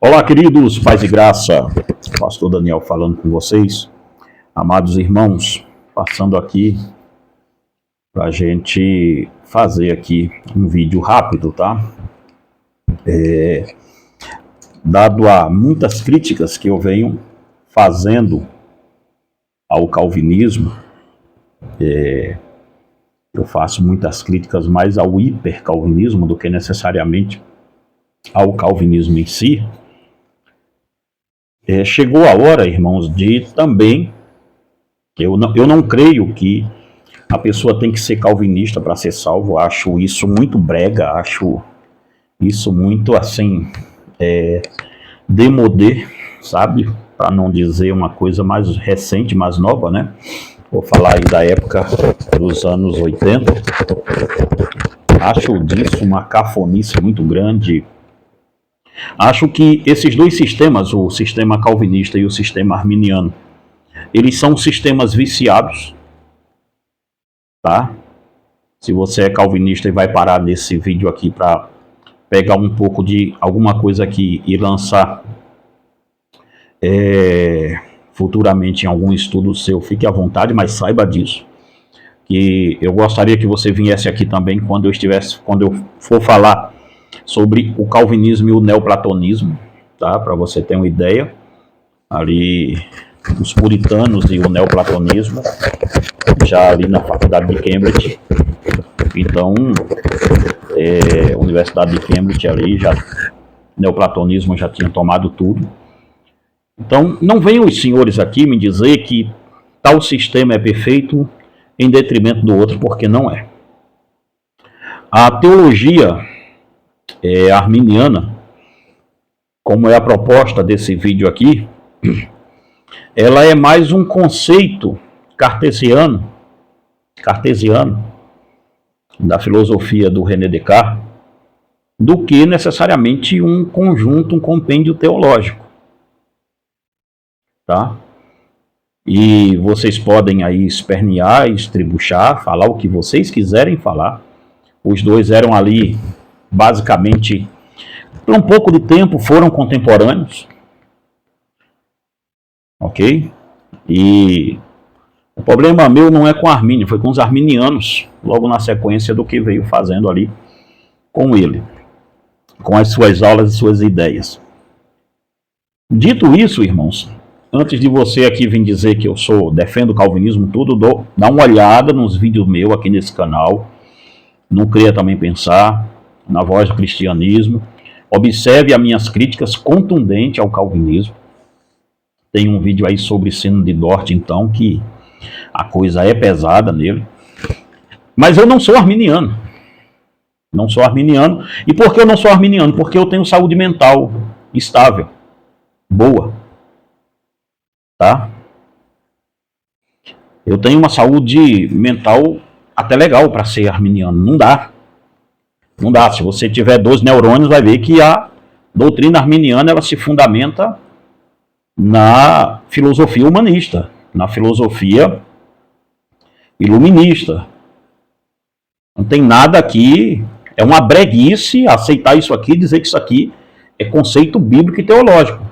Olá, queridos, paz e graça. Pastor Daniel falando com vocês. Amados irmãos, passando aqui para a gente fazer aqui um vídeo rápido, tá? Dado a muitas críticas que eu venho fazendo ao calvinismo, eu faço muitas críticas mais ao hipercalvinismo do que necessariamente ao calvinismo em si. Chegou a hora, irmãos, de também, eu não creio que a pessoa tem que ser calvinista para ser salvo. Acho isso muito brega, acho isso muito assim, demodé, sabe? Para não dizer uma coisa mais recente, mais nova, né? Vou falar aí da época dos anos 80. Acho disso uma cafonice muito grande. Acho que esses dois sistemas, o sistema calvinista e o sistema arminiano, eles são sistemas viciados, tá? Se você é calvinista e vai parar nesse vídeo aqui para pegar um pouco de alguma coisa aqui e lançar futuramente em algum estudo seu, fique à vontade, mas saiba disso. Que eu gostaria que você viesse aqui também quando eu for falar sobre o calvinismo e o neoplatonismo, tá? Para você ter uma ideia, ali os puritanos e o neoplatonismo, já ali na faculdade de Cambridge. Então, a Universidade de Cambridge ali, neoplatonismo já tinha tomado tudo. Então, não venham os senhores aqui me dizer que tal sistema é perfeito em detrimento do outro, porque não é. A teologia arminiana, como é a proposta desse vídeo aqui, ela é mais um conceito cartesiano da filosofia do René Descartes, do que necessariamente um conjunto, um compêndio teológico, tá? E vocês podem aí espernear, estribuchar, falar o que vocês quiserem falar. Os dois eram ali, basicamente, por um pouco de tempo, foram contemporâneos. Ok? E o problema meu não é com Armínio, foi com os arminianos, logo na sequência do que veio fazendo ali com ele, com as suas aulas e suas ideias. Dito isso, irmãos, antes de você aqui vir dizer que eu defendo o calvinismo tudo, dá uma olhada nos vídeos meus aqui nesse canal. Não queria também pensar na voz do cristianismo. Observe as minhas críticas contundentes ao calvinismo. Tem um vídeo aí sobre Sino de Dort, então, que a coisa é pesada nele. Mas eu não sou arminiano. Não sou arminiano. E por que eu não sou arminiano? Porque eu tenho saúde mental estável, boa. Tá? Eu tenho uma saúde mental até legal para ser arminiano. Não dá. Não dá. Se você tiver 12 neurônios, vai ver que a doutrina arminiana ela se fundamenta na filosofia humanista, na filosofia iluminista. Não tem nada aqui, é uma breguice aceitar isso aqui, dizer que isso aqui é conceito bíblico e teológico.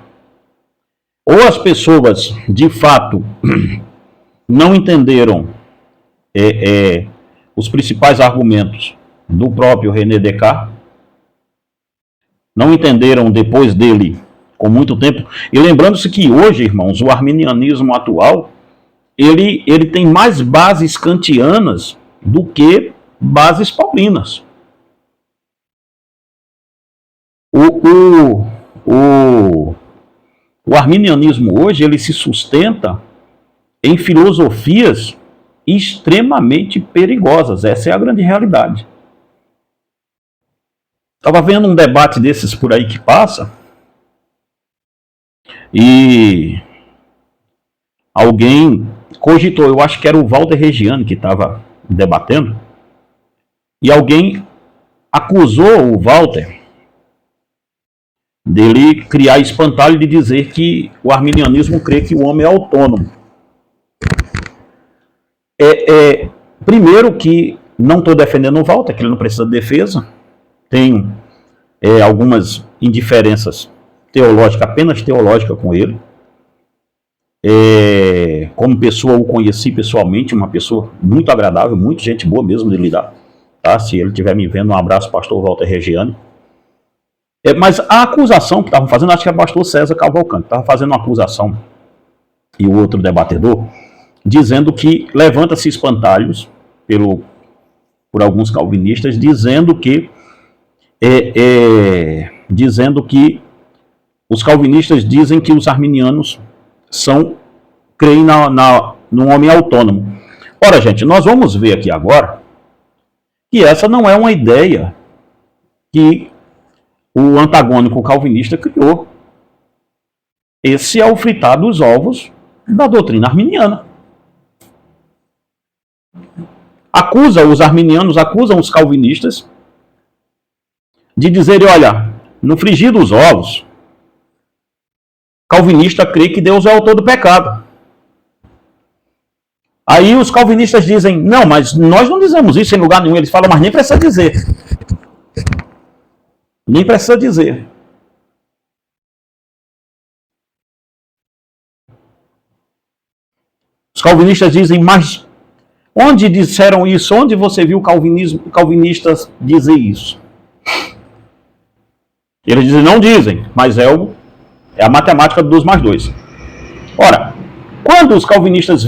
Ou as pessoas, de fato, não entenderam os principais argumentos do próprio René Descartes, não entenderam depois dele com muito tempo. E lembrando-se que hoje, irmãos, o arminianismo atual, ele tem mais bases kantianas do que bases paulinas. O arminianismo hoje, ele se sustenta em filosofias extremamente perigosas. Essa é a grande realidade. Estava vendo um debate desses por aí que passa, e alguém cogitou, eu acho que era o Walter Reggiani que estava debatendo, e alguém acusou o Walter dele criar espantalho de dizer que o arminianismo crê que o homem é autônomo. Primeiro que não estou defendendo o Walter, que ele não precisa de defesa. Tenho algumas indiferenças teológica, apenas teológica com ele. Como pessoa, o conheci pessoalmente, uma pessoa muito agradável, muito gente boa mesmo de lidar. Tá? Se ele estiver me vendo, um abraço, pastor Walter Regiane. Mas a acusação que estavam fazendo, acho que é o pastor César Cavalcante, estava fazendo uma acusação, e o outro debatedor, dizendo que levanta-se espantalhos por alguns calvinistas, dizendo que os calvinistas dizem que os arminianos creem num homem autônomo. Ora, gente, nós vamos ver aqui agora que essa não é uma ideia que o antagônico calvinista criou. Esse é o fritar dos ovos da doutrina arminiana. Os arminianos acusam os calvinistas de dizerem, olha, no frigir dos ovos, calvinista crê que Deus é o autor do pecado. Aí os calvinistas dizem, não, mas nós não dizemos isso em lugar nenhum. Eles falam, mas nem precisa dizer. Nem precisa dizer. Os calvinistas dizem, mas onde disseram isso? Onde você viu calvinistas dizer isso? Eles dizem, não dizem, mas é a matemática do 2 mais 2. Ora, quando os calvinistas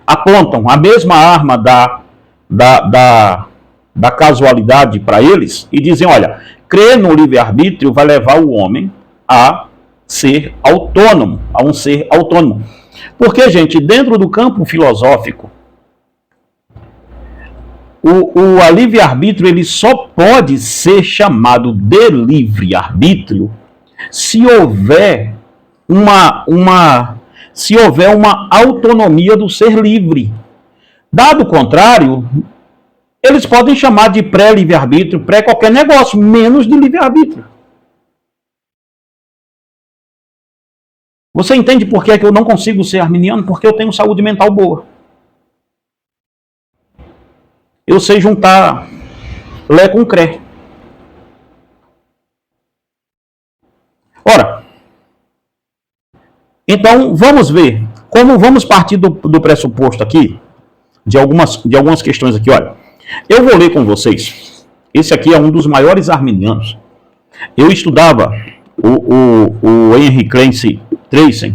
apontam a mesma arma da casualidade para eles e dizem, olha, crer no livre-arbítrio vai levar o homem a ser autônomo, a um ser autônomo. Porque, gente, dentro do campo filosófico, o livre-arbítrio ele só pode ser chamado de livre-arbítrio se houver uma autonomia do ser livre. Dado o contrário, eles podem chamar de pré-livre-arbítrio, pré-qualquer negócio, menos de livre-arbítrio. Você entende por que é que eu não consigo ser arminiano? Porque eu tenho saúde mental boa. Eu sei juntar Lé com Cré. Ora, então vamos ver como vamos partir do pressuposto aqui, de algumas questões aqui. Olha, eu vou ler com vocês. Esse aqui é um dos maiores arminianos. Eu estudava o Henry Clancy Tracy.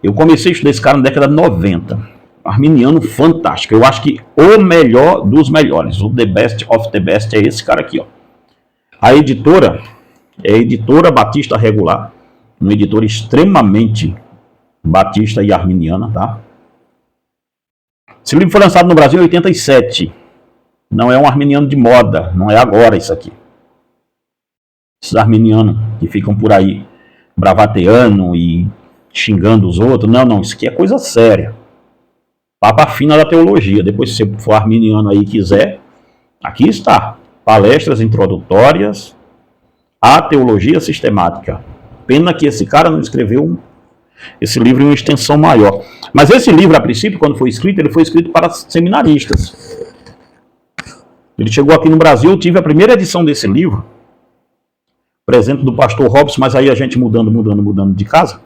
Eu comecei a estudar esse cara na década de 90. Arminiano fantástico. Eu acho que o melhor dos melhores. O The Best of the Best é esse cara aqui, ó. A editora é a Editora Batista Regular. Uma editora extremamente batista e arminiana, tá? Esse livro foi lançado no Brasil em 87. Não é um arminiano de moda. Não é agora isso aqui. Esses arminianos que ficam por aí bravateando e xingando os outros. Não, isso aqui é coisa séria. Papa fina da teologia. Depois, se você for arminiano aí e quiser, aqui está. Palestras introdutórias à teologia sistemática. Pena que esse cara não escreveu esse livro em uma extensão maior. Mas esse livro, a princípio, quando foi escrito, ele foi escrito para seminaristas. Ele chegou aqui no Brasil, eu tive a primeira edição desse livro, presente do pastor Robson, mas aí a gente mudando de casa.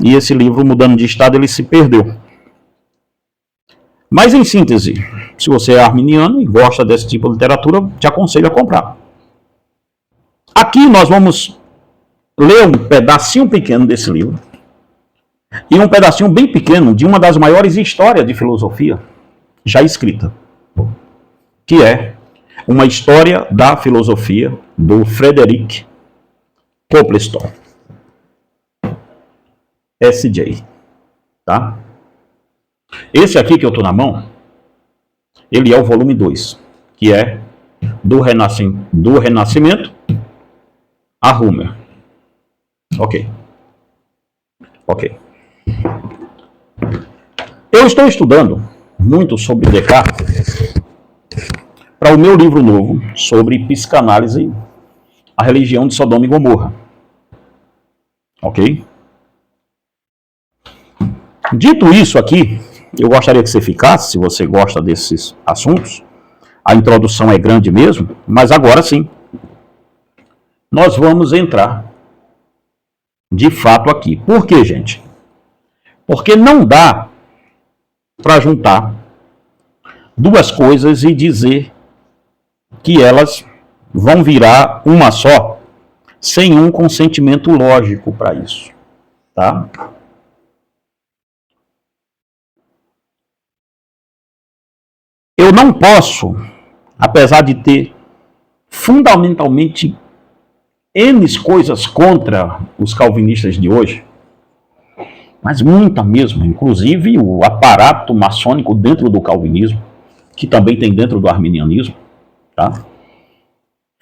E esse livro, mudando de estado, ele se perdeu. Mas, em síntese, se você é arminiano e gosta desse tipo de literatura, te aconselho a comprar. Aqui nós vamos ler um pedacinho pequeno desse livro e um pedacinho bem pequeno de uma das maiores histórias de filosofia já escrita, que é uma história da filosofia do Frederick Copleston, S.J., tá? Esse aqui que eu estou na mão, ele é o volume 2, que é do Renascimento a Humer. Ok. Eu estou estudando muito sobre Descartes para o meu livro novo sobre psicanálise, a religião de Sodoma e Gomorra. Ok? Dito isso aqui, eu gostaria que você ficasse, se você gosta desses assuntos. A introdução é grande mesmo, mas agora sim. nós vamos entrar de fato aqui. Por quê, gente? Porque não dá para juntar duas coisas e dizer que elas vão virar uma só, sem um consentimento lógico para isso, tá? Eu não posso, apesar de ter fundamentalmente N coisas contra os calvinistas de hoje, mas muita mesmo, inclusive o aparato maçônico dentro do calvinismo, que também tem dentro do arminianismo, tá?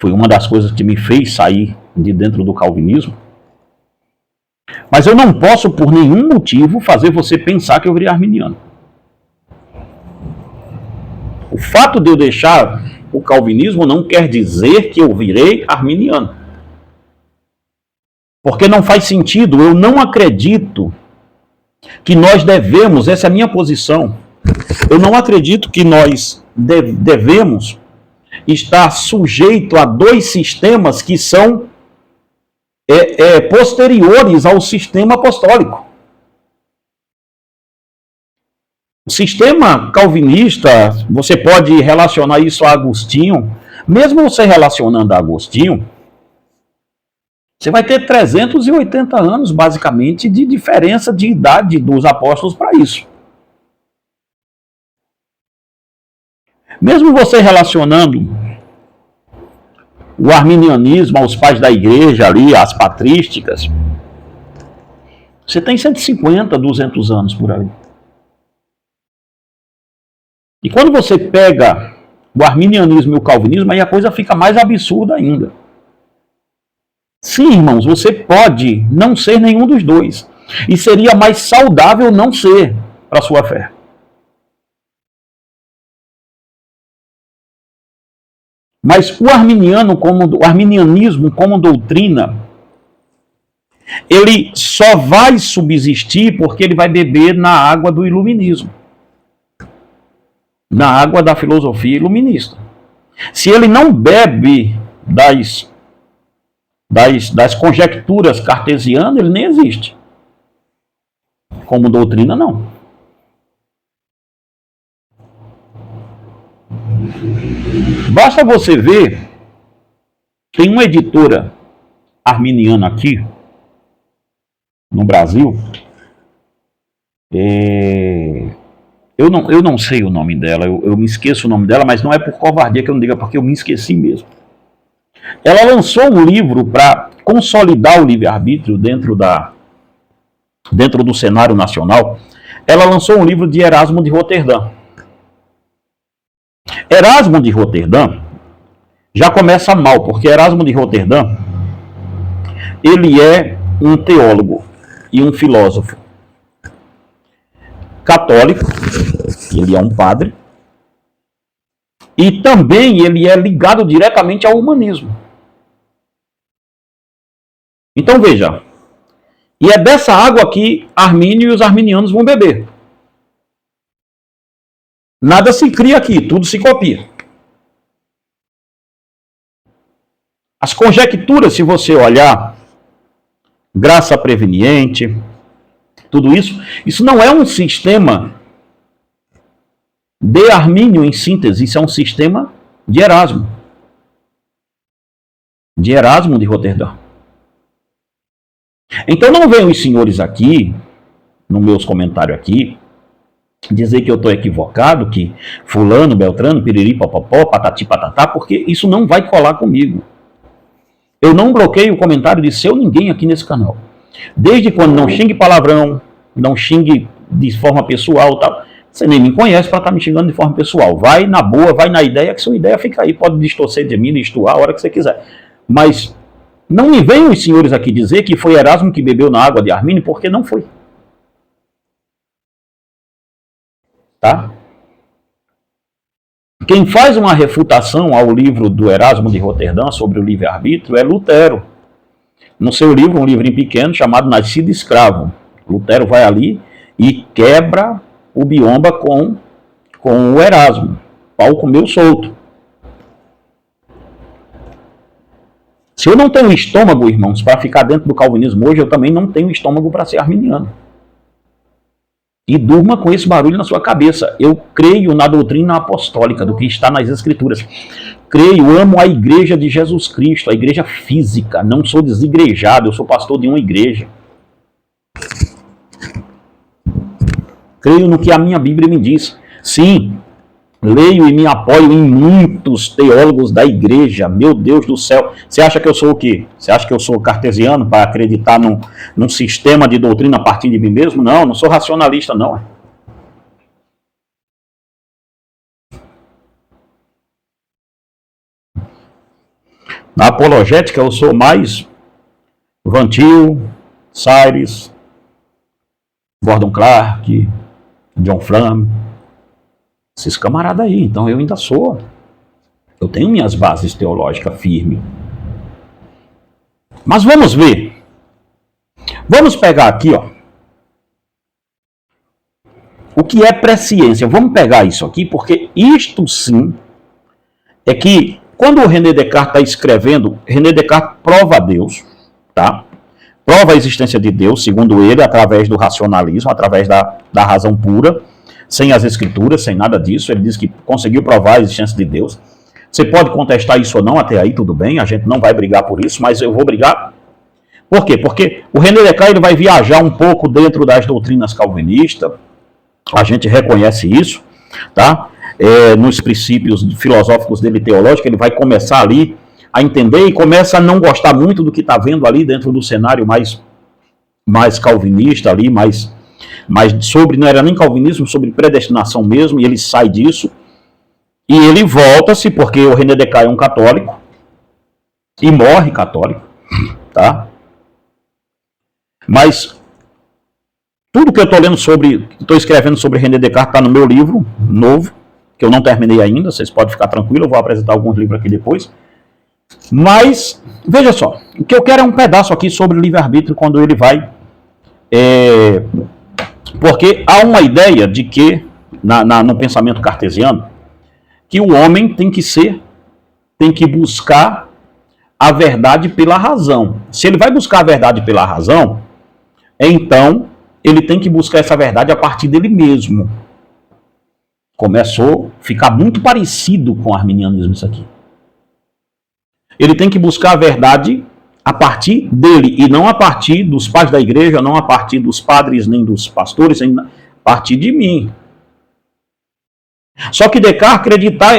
Foi uma das coisas que me fez sair de dentro do calvinismo. Mas eu não posso, por nenhum motivo, fazer você pensar que eu virei arminiano. O fato de eu deixar o calvinismo não quer dizer que eu virei arminiano. Porque não faz sentido, eu não acredito que nós devemos, essa é a minha posição, eu não acredito que nós devemos estar sujeito a dois sistemas que são posteriores ao sistema apostólico. O sistema calvinista, você pode relacionar isso a Agostinho, mesmo você relacionando a Agostinho, você vai ter 380 anos, basicamente, de diferença de idade dos apóstolos para isso. Mesmo você relacionando o arminianismo aos pais da igreja ali, às patrísticas, você tem 150, 200 anos por ali. E quando você pega o arminianismo e o calvinismo, aí a coisa fica mais absurda ainda. Sim, irmãos, você pode não ser nenhum dos dois. E seria mais saudável não ser para a sua fé. Mas o arminianismo como doutrina, ele só vai subsistir porque ele vai beber na água do iluminismo. Na água da filosofia iluminista. Se ele não bebe das conjecturas cartesianas, ele nem existe. Como doutrina, não. Basta você ver, tem uma editora arminiana aqui, no Brasil, eu não sei o nome dela, eu me esqueço o nome dela, mas não é por covardia que eu não digo, é porque eu me esqueci mesmo. Ela lançou um livro para consolidar o livre-arbítrio dentro do cenário nacional. Ela lançou um livro de Erasmo de Roterdã. Erasmo de Roterdã já começa mal, porque Erasmo de Roterdã, ele é um teólogo e um filósofo católico, ele é um padre, e também ele é ligado diretamente ao humanismo. Então veja, e é dessa água que Armínio e os arminianos vão beber. Nada se cria aqui, tudo se copia. As conjecturas, se você olhar, graça preveniente, tudo isso não é um sistema de Armínio em síntese, isso é um sistema de Erasmo. De Erasmo de Roterdã. Então não venham os senhores aqui, nos meus comentários aqui, dizer que eu estou equivocado, que fulano, beltrano, piriri, popopó, patati, patatá, porque isso não vai colar comigo. Eu não bloqueio o comentário de seu ninguém aqui nesse canal. Desde quando não xingue palavrão, não xingue de forma pessoal, tal. Você nem me conhece para estar me xingando de forma pessoal. Vai na boa, vai na ideia, que sua ideia fica aí, pode distorcer de mim, destoar a hora que você quiser. Mas não me venham os senhores aqui dizer que foi Erasmo que bebeu na água de Armínio, porque não foi. Tá? Quem faz uma refutação ao livro do Erasmo de Roterdã sobre o livre-arbítrio é Lutero. No seu livro, um livrinho pequeno chamado Nascido Escravo. Lutero vai ali e quebra o biomba com o Erasmo. Pau comeu solto. Se eu não tenho estômago, irmãos, para ficar dentro do calvinismo hoje, eu também não tenho estômago para ser arminiano. E durma com esse barulho na sua cabeça. Eu creio na doutrina apostólica, do que está nas Escrituras. Creio, amo a igreja de Jesus Cristo, a igreja física. Não sou desigrejado, eu sou pastor de uma igreja. Creio no que a minha Bíblia me diz. Sim, leio e me apoio em muitos teólogos da igreja. Meu Deus do céu. Você acha que eu sou o quê? Você acha que eu sou cartesiano para acreditar num sistema de doutrina a partir de mim mesmo? Não sou racionalista, não. Na apologética eu sou mais Van Til, Cyrus, Gordon Clark, John Frum, esses camaradas aí. Então eu ainda sou. Eu tenho minhas bases teológicas firmes. Mas vamos ver. Vamos pegar aqui, ó. O que é presciência? Vamos pegar isso aqui, porque isto sim é que, quando o René Descartes está escrevendo, René Descartes prova a Deus, tá? Prova a existência de Deus, segundo ele, através do racionalismo, através da razão pura, sem as escrituras, sem nada disso. Ele diz que conseguiu provar a existência de Deus. Você pode contestar isso ou não, até aí tudo bem, a gente não vai brigar por isso, mas eu vou brigar. Por quê? Porque o René Descartes ele vai viajar um pouco dentro das doutrinas calvinistas, a gente reconhece isso, tá? Nos princípios filosóficos dele teológicos, ele vai começar ali a entender e começa a não gostar muito do que está vendo ali dentro do cenário mais calvinista ali, mais sobre, não era nem calvinismo, sobre predestinação mesmo, e ele sai disso, e ele volta-se, porque o René Descartes é um católico, e morre católico, tá? Mas tudo que eu estou escrevendo sobre René Descartes está no meu livro novo, que eu não terminei ainda, vocês podem ficar tranquilos, eu vou apresentar alguns livros aqui depois. Mas, veja só, o que eu quero é um pedaço aqui sobre livre-arbítrio quando ele vai... porque há uma ideia de que, no pensamento cartesiano, que o homem tem que buscar a verdade pela razão. Se ele vai buscar a verdade pela razão, então ele tem que buscar essa verdade a partir dele mesmo. Começou a ficar muito parecido com o arminianismo isso aqui. Ele tem que buscar a verdade a partir dele, e não a partir dos pais da igreja, não a partir dos padres, nem dos pastores, nem a partir de mim. Só que Descartes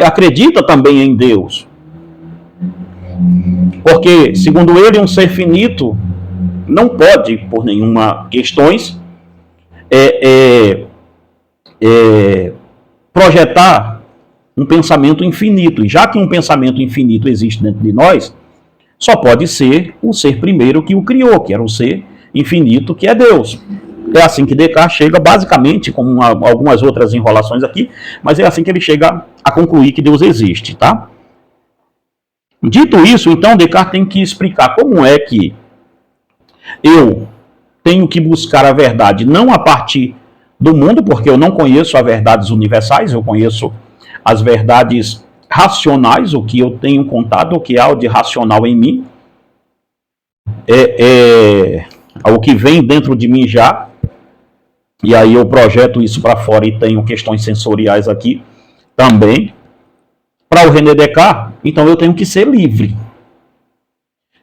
acredita também em Deus. Porque, segundo ele, um ser finito não pode, por nenhuma questões, projetar um pensamento infinito. E já que um pensamento infinito existe dentro de nós, só pode ser o ser primeiro que o criou, que era o ser infinito, que é Deus. É assim que Descartes chega, basicamente, com algumas outras enrolações aqui, mas é assim que ele chega a concluir que Deus existe, tá? Dito isso, então, Descartes tem que explicar como é que eu tenho que buscar a verdade não a partir do mundo, porque eu não conheço as verdades universais, eu conheço as verdades racionais, o que eu tenho contato, o que há de racional em mim, o que vem dentro de mim já, e aí eu projeto isso para fora e tenho questões sensoriais aqui também. Para o René Descartes, então eu tenho que ser livre.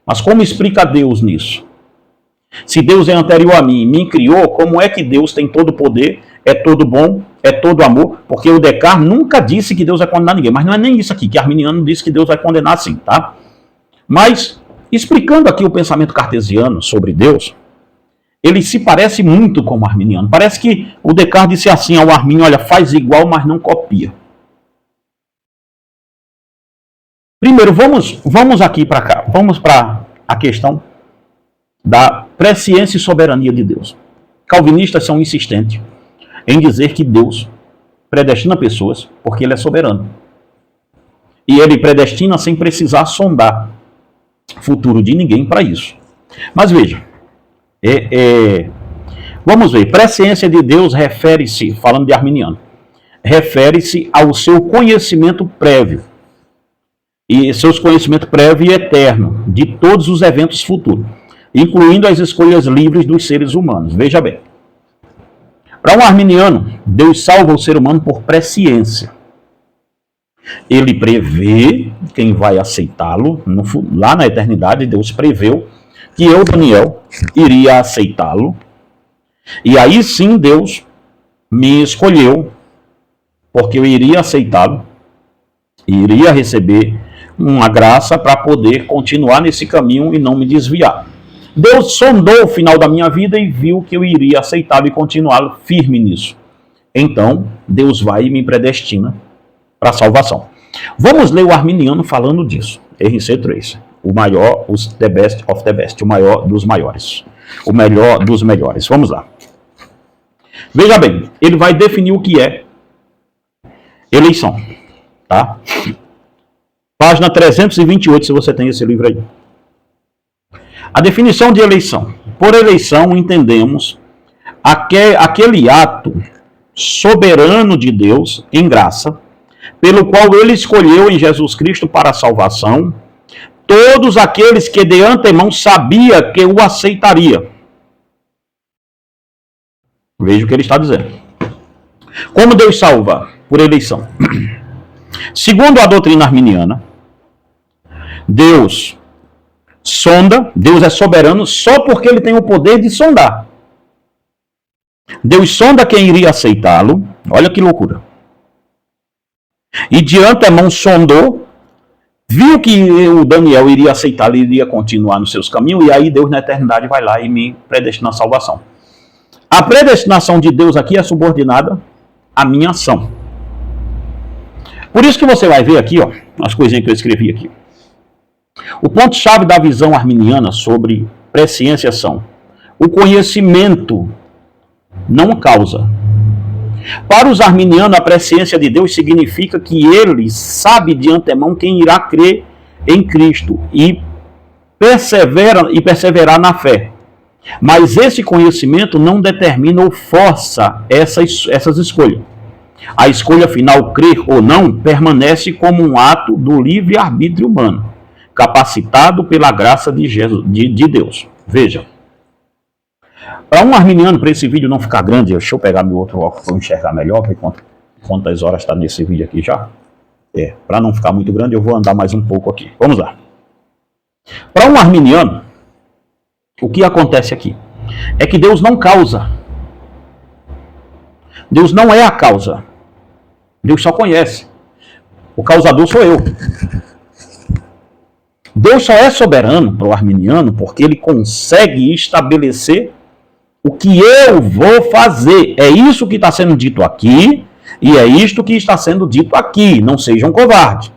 Mas como explica Deus nisso? Se Deus é anterior a mim, me criou, como é que Deus tem todo o poder, é todo bom, é todo amor? Porque o Descartes nunca disse que Deus vai condenar ninguém, mas não é nem isso aqui, que Arminiano disse que Deus vai condenar sim, tá? Mas, explicando aqui o pensamento cartesiano sobre Deus, ele se parece muito com o arminiano. Parece que o Descartes disse assim ao Armínio, olha, faz igual, mas não copia. Primeiro, vamos aqui para cá, vamos para a questão da presciência e soberania de Deus. Calvinistas são insistentes em dizer que Deus predestina pessoas porque ele é soberano. E ele predestina sem precisar sondar o futuro de ninguém para isso. Mas veja, vamos ver, presciência de Deus refere-se, falando de arminiano, refere-se ao seu conhecimento prévio e seus conhecimentos prévio e eterno de todos os eventos futuros, incluindo as escolhas livres dos seres humanos. Veja bem, para um arminiano, Deus salva o ser humano por presciência. Ele prevê quem vai aceitá-lo lá na eternidade. Deus preveu que eu, Daniel, iria aceitá-lo, e aí sim Deus me escolheu, porque eu iria aceitá-lo, iria receber uma graça para poder continuar nesse caminho e não me desviar. Deus sondou o final da minha vida e viu que eu iria aceitá-lo e continuar firme nisso. Então, Deus vai e me predestina para a salvação. Vamos ler o arminiano falando disso. RC3. O maior, the best of the best. O maior dos maiores. O melhor dos melhores. Vamos lá. Veja bem, ele vai definir o que é eleição. Tá? Página 328, se você tem esse livro aí. A definição de eleição. Por eleição entendemos aquele ato soberano de Deus em graça, pelo qual ele escolheu em Jesus Cristo para a salvação todos aqueles que de antemão sabia que o aceitaria. Veja o que ele está dizendo. Como Deus salva? Por eleição. Segundo a doutrina arminiana, Deus sonda, Deus é soberano só porque ele tem o poder de sondar. Deus sonda quem iria aceitá-lo. Olha que loucura. E de antemão sondou, viu que o Daniel iria aceitá-lo e iria continuar nos seus caminhos, e aí Deus na eternidade vai lá e me predestina a salvação. A predestinação de Deus aqui é subordinada à minha ação. Por isso que você vai ver aqui, ó, as coisinhas que eu escrevi aqui. O ponto-chave da visão arminiana sobre presciência são: o conhecimento não causa. Para os arminianos, a presciência de Deus significa que ele sabe de antemão quem irá crer em Cristo e perseverar na fé. Mas esse conhecimento não determina ou força essas escolhas. A escolha final, crer ou não, permanece como um ato do livre-arbítrio humano, capacitado pela graça de Deus. Veja. Para um arminiano, para esse vídeo não ficar grande, deixa eu pegar meu outro óculos para eu enxergar melhor, ver quantas horas está nesse vídeo aqui já. Para não ficar muito grande, eu vou andar mais um pouco aqui. Vamos lá. Para um arminiano, o que acontece aqui é que Deus não causa. Deus não é a causa. Deus só conhece. O causador sou eu. Deus só é soberano para o arminiano porque ele consegue estabelecer o que eu vou fazer. É isso que está sendo dito aqui e é isto que está sendo dito aqui. Não sejam covardes.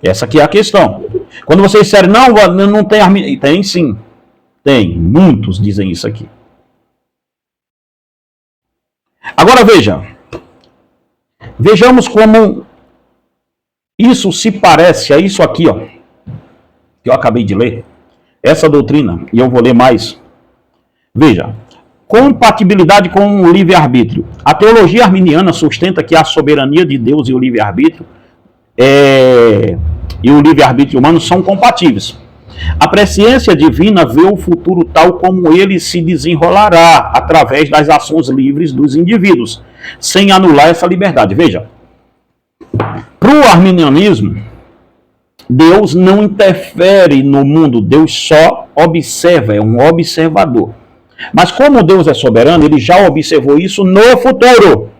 Essa aqui é a questão. Quando vocês disserem, não tem arminiano. Tem sim. Tem. Muitos dizem isso aqui. Agora vejamos como isso se parece a isso aqui, ó, que eu acabei de ler. Essa doutrina, e eu vou ler mais. Veja, compatibilidade com o livre-arbítrio. A teologia arminiana sustenta que a soberania de Deus e o livre-arbítrio e o livre-arbítrio humano são compatíveis. A presciência divina vê o futuro tal como ele se desenrolará através das ações livres dos indivíduos, sem anular essa liberdade. Veja, para o arminianismo, Deus não interfere no mundo, Deus só observa, é um observador. Mas como Deus é soberano, ele já observou isso no futuro.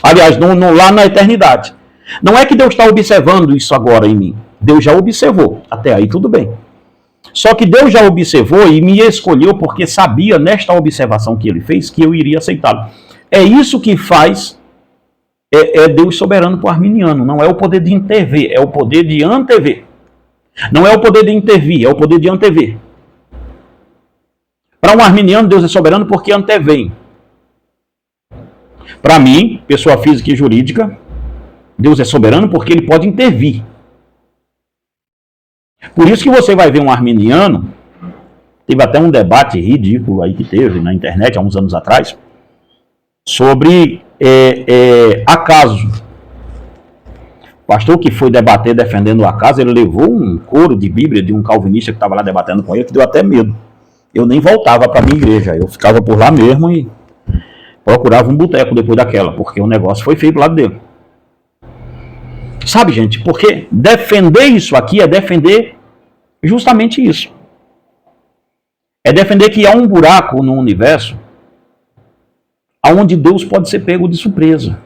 Aliás, lá na eternidade. Não é que Deus está observando isso agora em mim. Deus já observou. Até aí tudo bem. Só que Deus já observou e me escolheu porque sabia, nesta observação que ele fez, que eu iria aceitá-lo. É isso que faz Deus soberano para o arminiano. Não é o poder de intervir, é o poder de antever. Não é o poder de intervir, é o poder de antever. Para um arminiano, Deus é soberano porque antevém. Para mim, pessoa física e jurídica, Deus é soberano porque ele pode intervir. Por isso que você vai ver um arminiano, teve até um debate ridículo aí que teve na internet há uns anos atrás, sobre acaso. pastor que foi debater defendendo a casa, ele levou um coro de Bíblia de um calvinista que estava lá debatendo com ele, que deu até medo. Eu nem voltava para a minha igreja, eu ficava por lá mesmo e procurava um boteco depois daquela, porque o negócio foi feio pro lado dele. Sabe, gente, porque defender isso aqui é defender justamente isso. É defender que há um buraco no universo onde Deus pode ser pego de surpresa.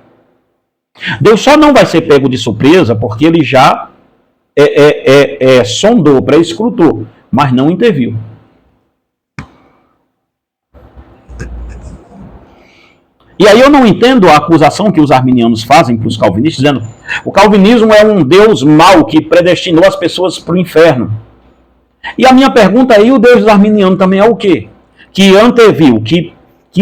Deus só não vai ser pego de surpresa porque ele já sondou, pré-escrutou, mas não interviu. E aí eu não entendo a acusação que os arminianos fazem para os calvinistas, dizendo o calvinismo é um Deus mau que predestinou as pessoas para o inferno. E a minha pergunta aí, o Deus dos arminianos também é o quê? Que anteviu, que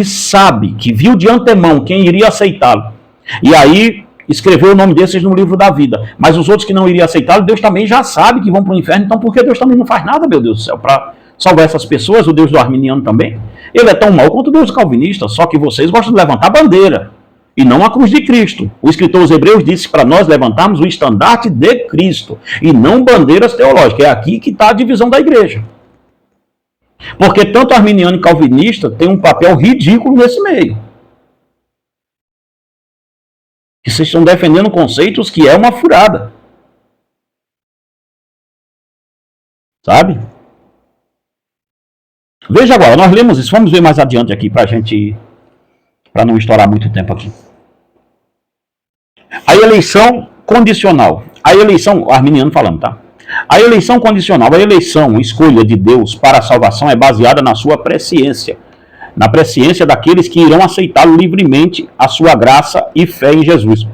sabe, que viu de antemão quem iria aceitá-lo. E aí escreveu o nome desses no livro da vida. Mas os outros que não iriam aceitá-lo, Deus também já sabe que vão para o inferno. Então por que Deus também não faz nada, meu Deus do céu, para salvar essas pessoas? O Deus do arminiano também? Ele é tão mau quanto o Deus calvinista, só que vocês gostam de levantar bandeira, e não a cruz de Cristo. O escritor aos Hebreus disse para nós levantarmos o estandarte de Cristo, e não bandeiras teológicas. É aqui que está a divisão da igreja. Porque tanto arminiano e calvinista tem um papel ridículo nesse meio. Que vocês estão defendendo conceitos que é uma furada. Sabe? Veja agora, nós lemos isso, vamos ver mais adiante aqui para não estourar muito tempo aqui. A eleição condicional. A eleição, arminiano falando, tá? A eleição condicional, a eleição, escolha de Deus para a salvação é baseada na sua presciência. Na presciência daqueles que irão aceitá-lo livremente, a sua graça e fé em Jesus.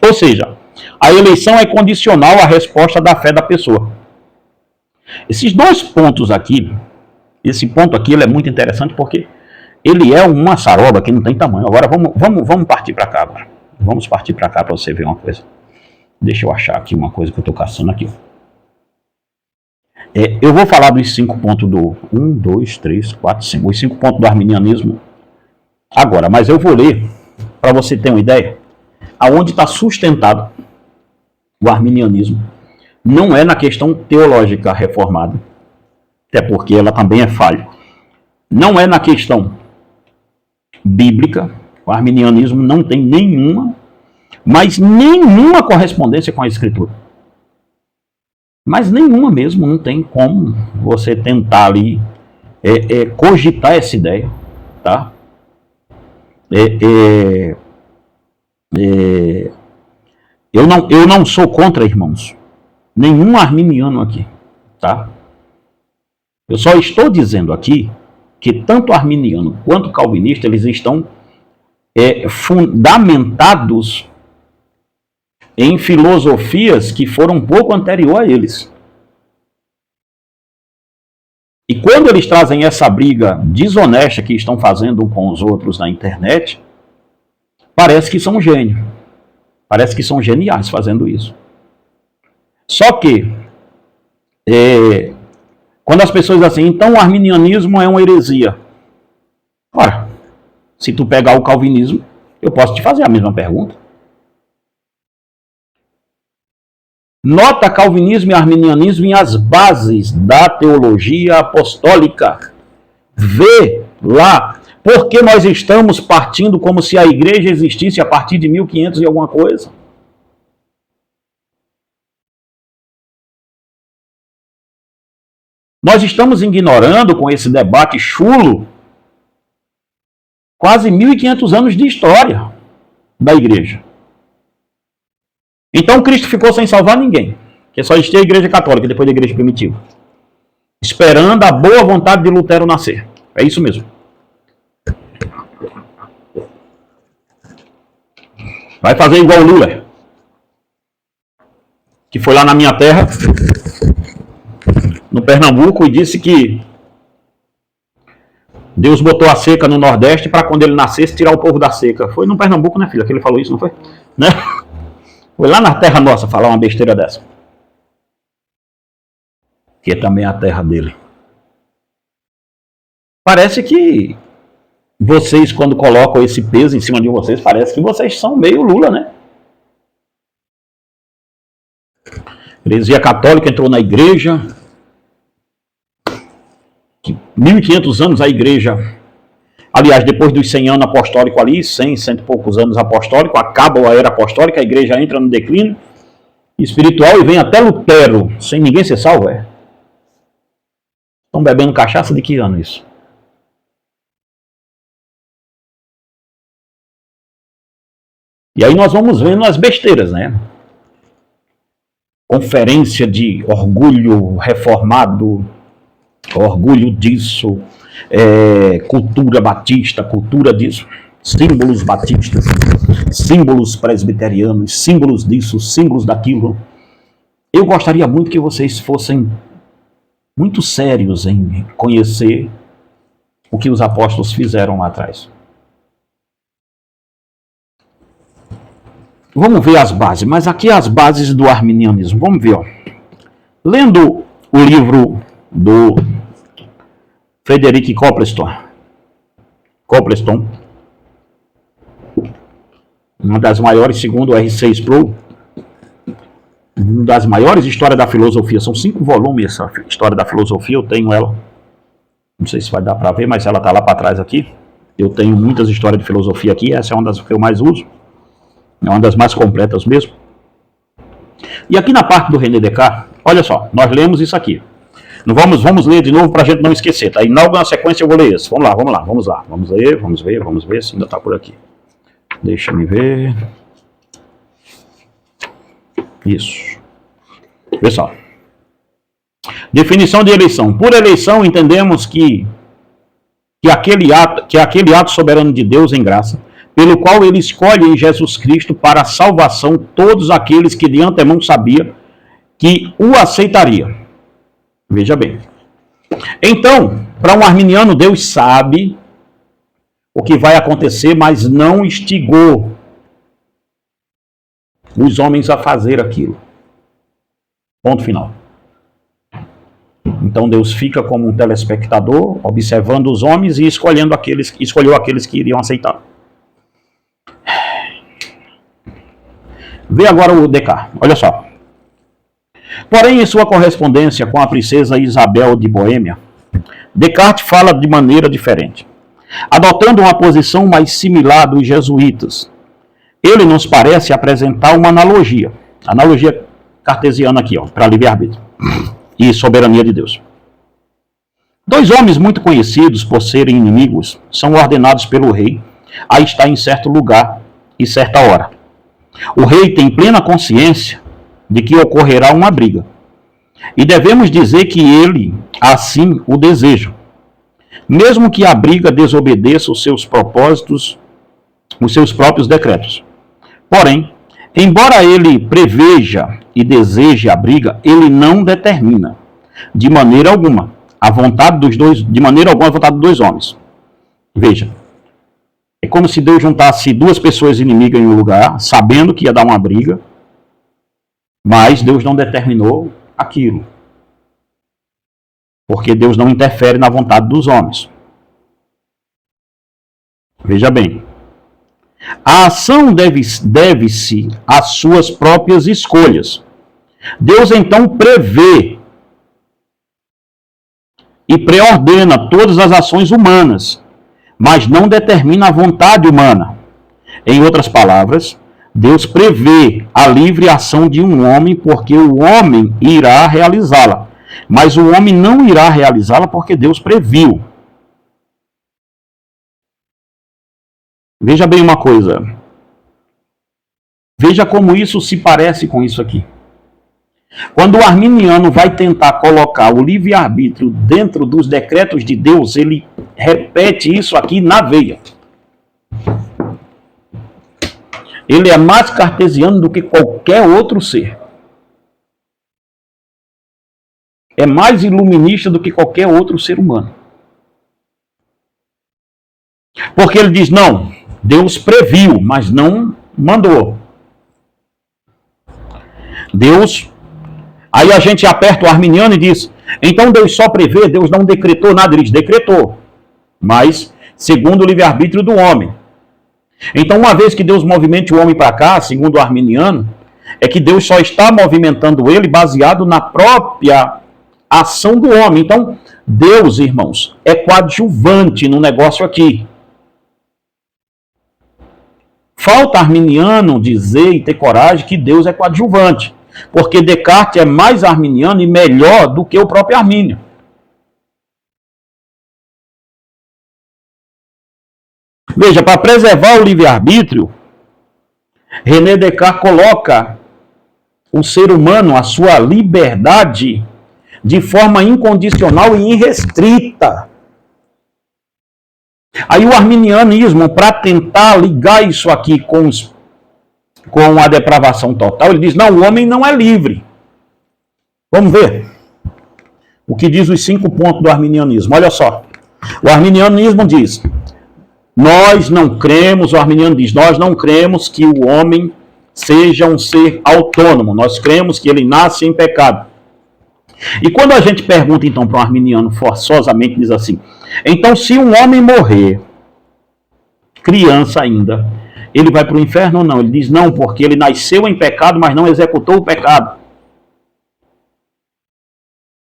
Ou seja, a eleição é condicional à resposta da fé da pessoa. Esses dois pontos aqui, esse ponto aqui ele é muito interessante porque ele é uma saroba que não tem tamanho. Agora vamos partir para cá agora. Vamos partir para cá para você ver uma coisa. Deixa eu achar aqui uma coisa que eu estou caçando aqui. Eu vou falar dos 5 pontos do 1, 2, 3, 4, 5. Os 5 pontos do arminianismo agora, mas eu vou ler para você ter uma ideia aonde está sustentado o arminianismo. Não é na questão teológica reformada, até porque ela também é falha. Não é na questão bíblica. O arminianismo não tem nenhuma, mas nenhuma correspondência com a Escritura. Mas nenhuma mesmo, não tem como você tentar ali cogitar essa ideia, tá? Eu não sou contra, irmãos, nenhum arminiano aqui, tá? Eu só estou dizendo aqui que tanto arminiano quanto calvinista, eles estão fundamentados em filosofias que foram um pouco anterior a eles. E quando eles trazem essa briga desonesta que estão fazendo com os outros na internet, parece que são gênios. Parece que são geniais fazendo isso. Só que, quando as pessoas dizem assim, então o arminianismo é uma heresia. Ora, se tu pegar o calvinismo, eu posso te fazer a mesma pergunta. Nota calvinismo e arminianismo em as bases da teologia apostólica. Vê lá, porque nós estamos partindo como se a igreja existisse a partir de 1500 e alguma coisa. Nós estamos ignorando com esse debate chulo quase 1500 anos de história da igreja. Então Cristo ficou sem salvar ninguém, que só existia a igreja católica depois da igreja primitiva, esperando a boa vontade de Lutero nascer. É isso mesmo. Vai fazer igual o Lula, que foi lá na minha terra, no Pernambuco, e disse que Deus botou a seca no Nordeste para quando ele nascesse tirar o povo da seca. Foi no Pernambuco, né, filha, que ele falou isso, não foi? Né? Foi lá na terra nossa falar uma besteira dessa. Que também é a terra dele. Parece que vocês, quando colocam esse peso em cima de vocês, parece que vocês são meio Lula, né? Heresia católica entrou na igreja. 1500 anos a igreja, aliás, depois dos 100 anos apostólicos ali, 100 e poucos anos apostólicos, acaba a era apostólica, a igreja entra no declínio espiritual e vem até Lutero, sem ninguém ser salvo, Estão bebendo cachaça de que ano isso? E aí nós vamos vendo as besteiras, né? Conferência de orgulho reformado, orgulho disso, cultura batista, cultura disso, símbolos batistas, símbolos presbiterianos, símbolos disso, símbolos daquilo. Eu gostaria muito que vocês fossem muito sérios em conhecer o que os apóstolos fizeram lá atrás. Vamos ver as bases, mas aqui as bases do arminianismo. Vamos ver, lendo o livro do Frederick Copleston, uma das maiores, segundo o R6 Pro, uma das maiores histórias da filosofia. São 5 volumes essa história da filosofia, eu tenho ela. Não sei se vai dar para ver, mas ela está lá para trás aqui. Eu tenho muitas histórias de filosofia aqui, essa é uma das que eu mais uso. É uma das mais completas mesmo. E aqui na parte do René Descartes, olha só, nós lemos isso aqui. Vamos ler de novo para a gente não esquecer, tá? E logo na sequência eu vou ler esse. Vamos lá. Vamos ver se ainda está por aqui. Deixa me ver. Isso. Pessoal. Definição de eleição. Por eleição entendemos que aquele ato soberano de Deus em graça, pelo qual ele escolhe em Jesus Cristo para a salvação todos aqueles que de antemão sabia que o aceitaria. Veja bem. Então, para um arminiano, Deus sabe o que vai acontecer, mas não instigou os homens a fazer aquilo. Ponto final. Então Deus fica como um telespectador, observando os homens e escolheu aqueles que iriam aceitar. Vê agora o Descartes, olha só. Porém, em sua correspondência com a princesa Isabel de Boêmia, Descartes fala de maneira diferente, adotando uma posição mais similar dos jesuítas. Ele nos parece apresentar uma analogia cartesiana aqui, para livre-arbítrio e soberania de Deus. 2 homens muito conhecidos por serem inimigos são ordenados pelo rei a estar em certo lugar e certa hora. O rei tem plena consciência de que ocorrerá uma briga, e devemos dizer que ele assim o deseja, mesmo que a briga desobedeça os seus propósitos, os seus próprios decretos. Porém, embora ele preveja e deseje a briga, ele não determina de maneira alguma a vontade dos dois homens. Veja, é como se Deus juntasse 2 pessoas inimigas em um lugar, sabendo que ia dar uma briga, mas Deus não determinou aquilo. Porque Deus não interfere na vontade dos homens. Veja bem, a ação deve-se às suas próprias escolhas. Deus então prevê e preordena todas as ações humanas, mas não determina a vontade humana. Em outras palavras, Deus prevê a livre ação de um homem porque o homem irá realizá-la, mas o homem não irá realizá-la porque Deus previu. Veja bem uma coisa. Veja como isso se parece com isso aqui. Quando o arminiano vai tentar colocar o livre-arbítrio dentro dos decretos de Deus, ele repete isso aqui na veia. Ele é mais cartesiano do que qualquer outro ser. É mais iluminista do que qualquer outro ser humano. Porque ele diz, não, Deus previu, mas não mandou. Deus... Aí a gente aperta o arminiano e diz, então Deus só prevê, Deus não decretou nada. Ele diz, decretou, mas segundo o livre-arbítrio do homem. Então, uma vez que Deus movimente o homem para cá, segundo o arminiano, é que Deus só está movimentando ele baseado na própria ação do homem. Então, Deus, irmãos, é coadjuvante no negócio aqui. Falta arminiano dizer e ter coragem que Deus é coadjuvante, porque Descartes é mais arminiano e melhor do que o próprio Armínio. Veja, para preservar o livre-arbítrio, René Descartes coloca o ser humano, a sua liberdade, de forma incondicional e irrestrita. Aí o arminianismo, para tentar ligar isso aqui com a depravação total, ele diz, não, o homem não é livre. Vamos ver o que diz os 5 pontos do arminianismo. Olha só, o arminianismo diz, nós não cremos, o arminiano diz, nós não cremos que o homem seja um ser autônomo, nós cremos que ele nasce em pecado. E quando a gente pergunta então para um arminiano, forçosamente diz assim, então se um homem morrer, criança ainda, ele vai para o inferno ou não? Ele diz não, porque ele nasceu em pecado, mas não executou o pecado.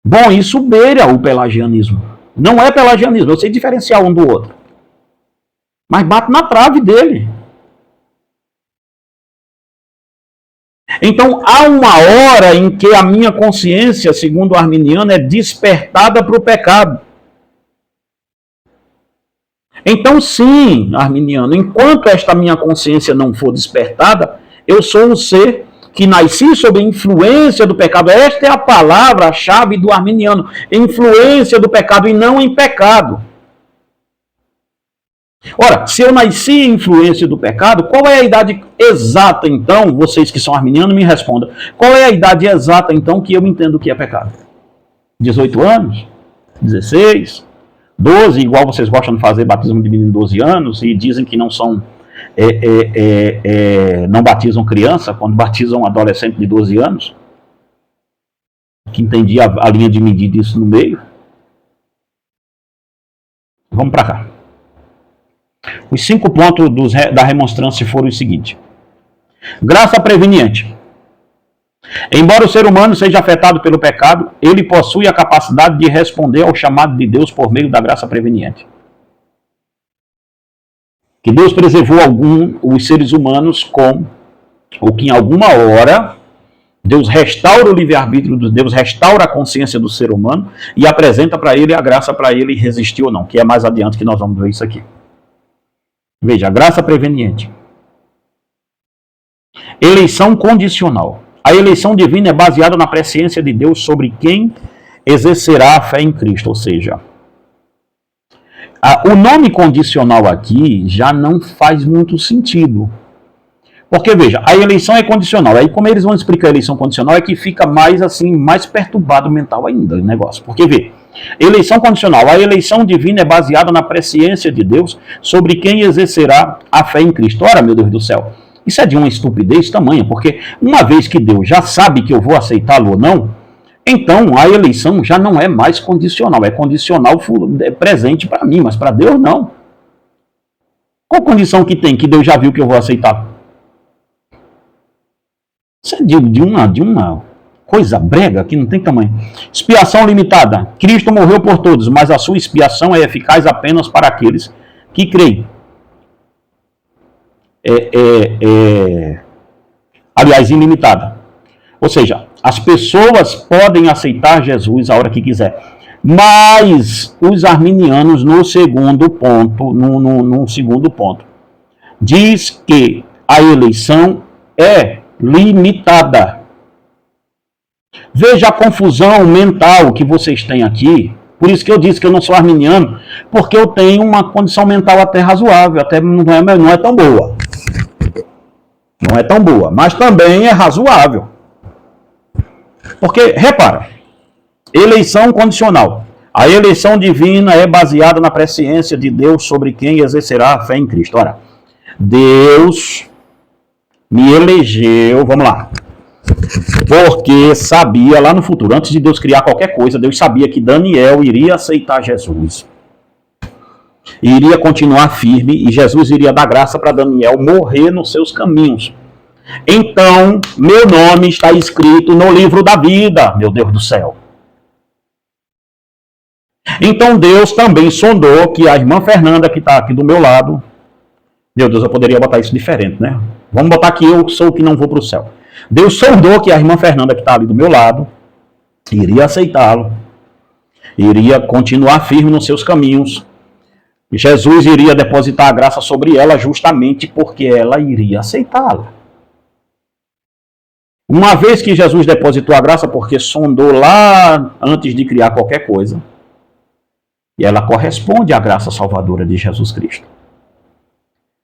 Bom, isso beira o pelagianismo. Não é pelagianismo, eu sei diferenciar um do outro. Mas bate na trave dele. Então, há uma hora em que a minha consciência, segundo o arminiano, é despertada para o pecado. Então, sim, arminiano, enquanto esta minha consciência não for despertada, eu sou um ser que nasci sob influência do pecado. Esta é a palavra-chave do arminiano. Influência do pecado e não em pecado. Ora, se eu nasci em influência do pecado, qual é a idade exata, então, vocês que são arminianos, me respondam, qual é a idade exata, então, que eu entendo que é pecado? 18 anos? 16? 12? Igual vocês gostam de fazer batismo de menino de 12 anos e dizem que não são, não batizam criança, quando batizam um adolescente de 12 anos? Que entendi a linha de medida disso no meio. Vamos para cá. Os 5 pontos da remonstrância foram os seguintes. Graça preveniente. Embora o ser humano seja afetado pelo pecado, ele possui a capacidade de responder ao chamado de Deus por meio da graça preveniente. Que Deus preservou os seres humanos ou que em alguma hora Deus restaura o livre-arbítrio de Deus, restaura a consciência do ser humano e apresenta para ele a graça para ele resistir ou não, que é mais adiante que nós vamos ver isso aqui. Veja, a graça preveniente. Eleição condicional. A eleição divina é baseada na presciência de Deus sobre quem exercerá a fé em Cristo. Ou seja, o nome condicional aqui já não faz muito sentido. Porque, veja, a eleição é condicional. Aí, como eles vão explicar a eleição condicional, é que fica mais assim, mais perturbado mental ainda o negócio. Porque, vê, eleição condicional. A eleição divina é baseada na presciência de Deus sobre quem exercerá a fé em Cristo. Ora, meu Deus do céu, isso é de uma estupidez tamanha, porque uma vez que Deus já sabe que eu vou aceitá-lo ou não, então a eleição já não é mais condicional. É condicional presente para mim, mas para Deus não. Qual condição que tem que Deus já viu que eu vou aceitar? Isso é de uma coisa brega que não tem tamanho. Expiação limitada. Cristo morreu por todos, mas a sua expiação é eficaz apenas para aqueles que creem. Aliás, ilimitada. Ou seja, as pessoas podem aceitar Jesus a hora que quiser. Mas os arminianos, no segundo ponto, diz que a eleição é limitada. Veja a confusão mental que vocês têm aqui. Por isso que eu disse que eu não sou arminiano, porque eu tenho uma condição mental até razoável, até não é tão boa. Não é tão boa, mas também é razoável. Porque, repara, eleição condicional. A eleição divina é baseada na presciência de Deus sobre quem exercerá a fé em Cristo. Ora, Deus me elegeu, vamos lá, porque sabia lá no futuro, antes de Deus criar qualquer coisa, Deus sabia que Daniel iria aceitar Jesus. Iria continuar firme e Jesus iria dar graça para Daniel morrer nos seus caminhos. então meu nome está escrito no livro da vida, meu Deus do céu. Então Deus também sondou que a irmã Fernanda, que está aqui do meu lado, meu Deus, eu poderia botar isso diferente, né? Vamos botar que eu sou o que não vou para o céu. Deus sondou que a irmã Fernanda, que está ali do meu lado, iria aceitá-lo, iria continuar firme nos seus caminhos. Jesus iria depositar a graça sobre ela justamente porque ela iria aceitá-la. Uma vez que Jesus depositou a graça, porque sondou lá antes de criar qualquer coisa, e ela corresponde à graça salvadora de Jesus Cristo.